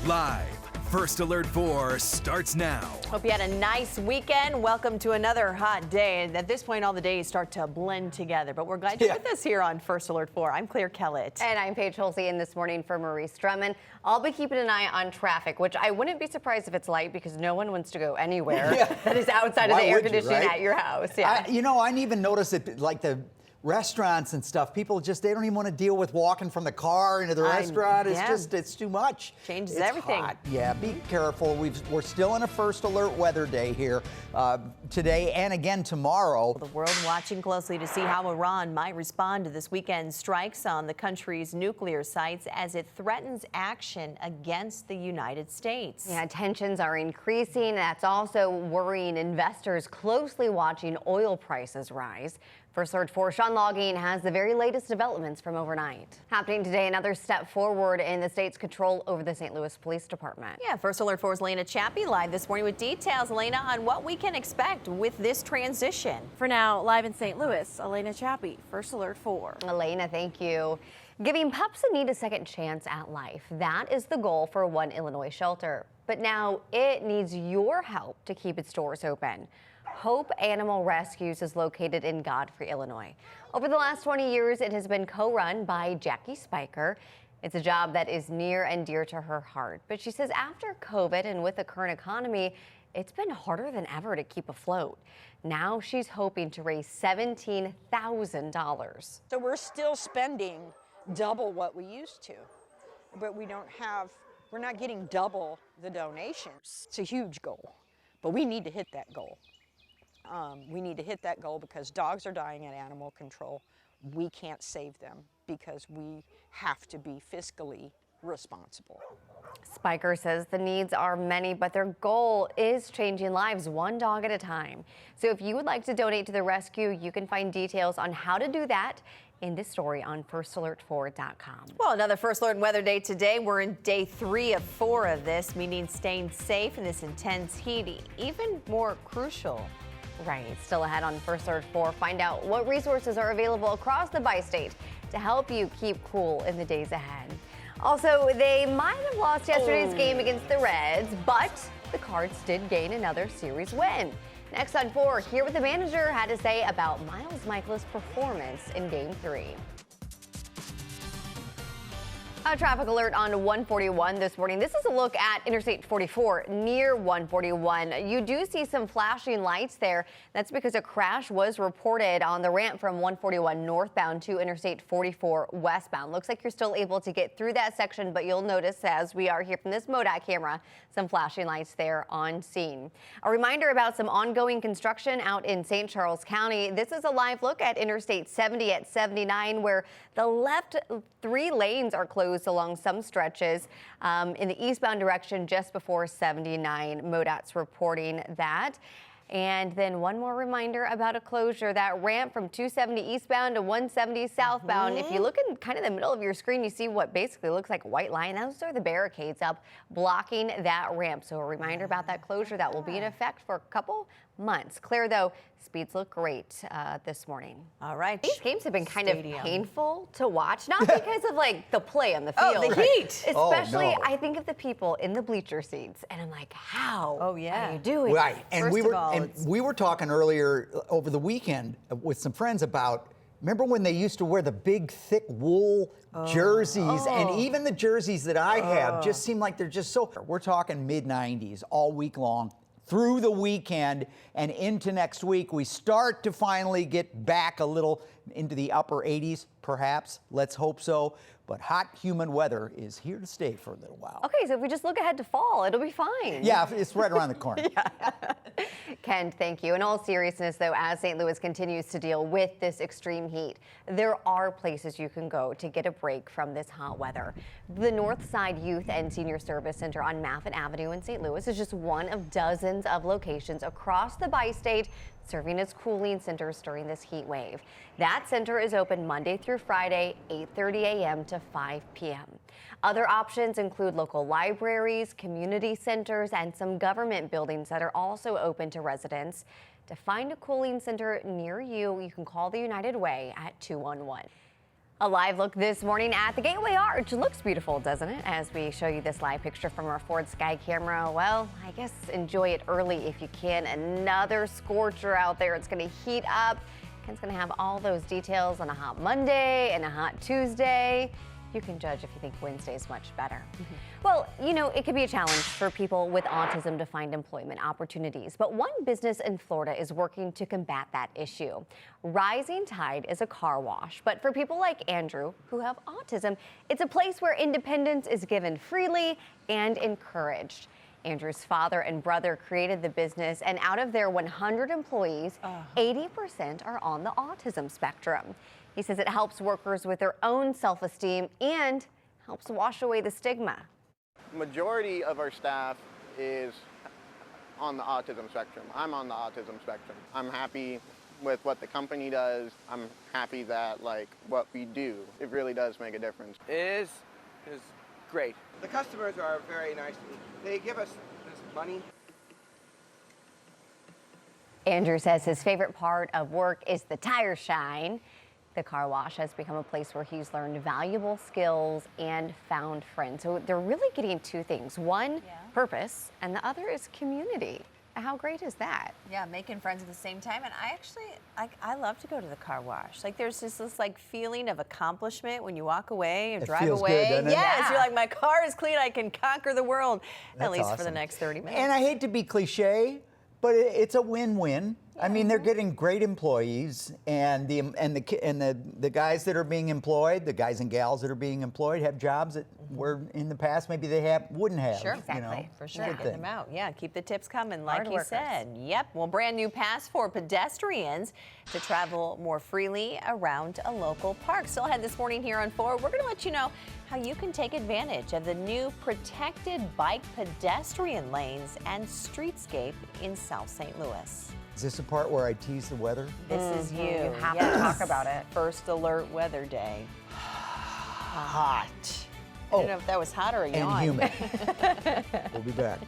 Live, First Alert 4 starts now. Hope you had a nice weekend. Welcome to another hot day. And at this point, all the days start to blend together. But we're glad you're with us here on First Alert 4. I'm Claire Kellett. And I'm Paige Hulsey in this morning for Maurice Drummond. I'll be keeping an eye on traffic, which I wouldn't be surprised if it's light because no one wants to go anywhere that is outside of the air conditioning at your house. I didn't even notice it, like the restaurants and stuff, people just, they don't even want to deal with walking from the car into the restaurant. It's too much. Changes it's everything. Hot. Yeah, be careful. We're still in a First Alert weather day here today and again tomorrow. The world watching closely to see how Iran might respond to this weekend's strikes on the country's nuclear sites as it threatens action against the United States. Yeah, tensions are increasing. That's also worrying investors closely watching oil prices rise. First Alert 4, Sean Logging has the very latest developments from overnight. Happening today, another step forward in the state's control over the St. Louis Police Department. Yeah, First Alert 4's Elena Chappie live this morning with details, Elena, on what we can expect with this transition. For now, live in St. Louis, Elena Chappie, First Alert 4. Elena, thank you. Giving pups a need a second chance at life. That is the goal for one Illinois shelter. But now it needs your help to keep its doors open. Hope Animal Rescues is located in Godfrey, Illinois. Over the last 20 years, it has been co-run by Jackie Spiker. It's a job that is near and dear to her heart. But she says after COVID and with the current economy, it's been harder than ever to keep afloat. Now she's hoping to raise $17,000. So we're still spending double what we used to, but we're not getting double the donations. It's a huge goal, but we need to hit that goal. We need to hit that goal because dogs are dying at animal control. We can't save them because we have to be fiscally responsible. Spiker says the needs are many, but their goal is changing lives one dog at a time. So if you would like to donate to the rescue, you can find details on how to do that in this story on firstalert4.com. Well, another First Alert weather day today. We're in day 3 of 4 of this, meaning staying safe in this intense heat, even more crucial. Right. Still ahead on First Alert 4, find out what resources are available across the bi-state to help you keep cool in the days ahead. Also, they might have lost yesterday's game against the Reds, but the Cards did gain another series win. Next on 4, hear what the manager had to say about Miles Michaelis' performance in Game 3. A traffic alert on 141 this morning. This is a look at Interstate 44 near 141. You do see some flashing lights there. That's because a crash was reported on the ramp from 141 northbound to Interstate 44 westbound. Looks like you're still able to get through that section, but you'll notice as we are here from this MODOT camera, some flashing lights there on scene. A reminder about some ongoing construction out in St. Charles County. This is a live look at Interstate 70 at 79, where the left 3 lanes are closed along some stretches in the eastbound direction just before 79. MoDOT's reporting that. And then one more reminder about a closure, that ramp from 270 eastbound to 170 southbound. If you look in kind of the middle of your screen, you see what basically looks like a white line. Those are the barricades up blocking that ramp. So a reminder about that closure that will be in effect for a couple months. Clear though, speeds look great this morning. All right. These games have been kind of painful to watch, not because of like the play on the field. Oh, the heat. Especially, I think of the people in the bleacher seats, and I'm like, how are you doing? Right, and First we were talking earlier over the weekend with some friends about, remember when they used to wear the big thick wool jerseys, and even the jerseys that I have just seem like they're just so, we're talking mid-90s all week long. Through the weekend and into next week, we start to finally get back a little into the upper 80s, perhaps. Let's hope so. But hot, humid weather is here to stay for a little while. Okay, so if we just look ahead to fall, it'll be fine. Yeah, it's right around the corner. Ken, thank you. In all seriousness, though, as St. Louis continues to deal with this extreme heat, there are places you can go to get a break from this hot weather. The Northside Youth and Senior Service Center on Maffett Avenue in St. Louis is just one of dozens of locations across the bi-state serving as cooling centers during this heat wave. That center is open Monday through Friday, 8:30 a.m. to 5 p.m. Other options include local libraries, community centers, and some government buildings that are also open to residents. To find a cooling center near you, you can call the United Way at 211. A live look this morning at the Gateway Arch. Looks beautiful, doesn't it? As we show you this live picture from our Ford Sky camera. Well, I guess enjoy it early if you can. Another scorcher out there. It's going to heat up. Ken's going to have all those details on a hot Monday and a hot Tuesday. You can judge if you think Wednesday's much better. Well, you know, it can be a challenge for people with autism to find employment opportunities, but one business in Florida is working to combat that issue. Rising Tide is a car wash, but for people like Andrew who have autism, it's a place where independence is given freely and encouraged. Andrew's father and brother created the business, and out of their 100 employees, 80% are on the autism spectrum. He says it helps workers with their own self-esteem and helps wash away the stigma. Majority of our staff is on the autism spectrum. I'm on the autism spectrum. I'm happy with what the company does. I'm happy that what we do, it really does make a difference. It is great. The customers are very nice. They give us this money. Andrew says his favorite part of work is the tire shine. The car wash has become a place where he's learned valuable skills and found friends. So they're really getting two things. One, purpose, and the other is community. How great is that? Yeah, making friends at the same time. And I love to go to the car wash. Like, there's just this feeling of accomplishment when you walk away and It drive feels away. good, doesn't it? Yes, you're like, my car is clean. I can conquer the world, at That's least for the awesome. next 30 minutes. And I hate to be cliche, but it's a win-win. I mean, they're getting great employees, and the guys that are being employed, the guys and gals that are being employed, have jobs that were in the past maybe they wouldn't have. Sure, exactly. You know? for sure. Good Getting thing. them out. Yeah, keep the tips coming, like Hard you workers. said. Yep. Well, brand new pass for pedestrians to travel more freely around a local park. Still ahead this morning here on 4. We're going to let you know how you can take advantage of the new protected bike pedestrian lanes and streetscape in South St. Louis. Is this the part where I tease the weather? This is you. You have to Yes. talk about it. First alert weather day. Hot. I don't know if that was hot or a And yawn. humid. We'll be back.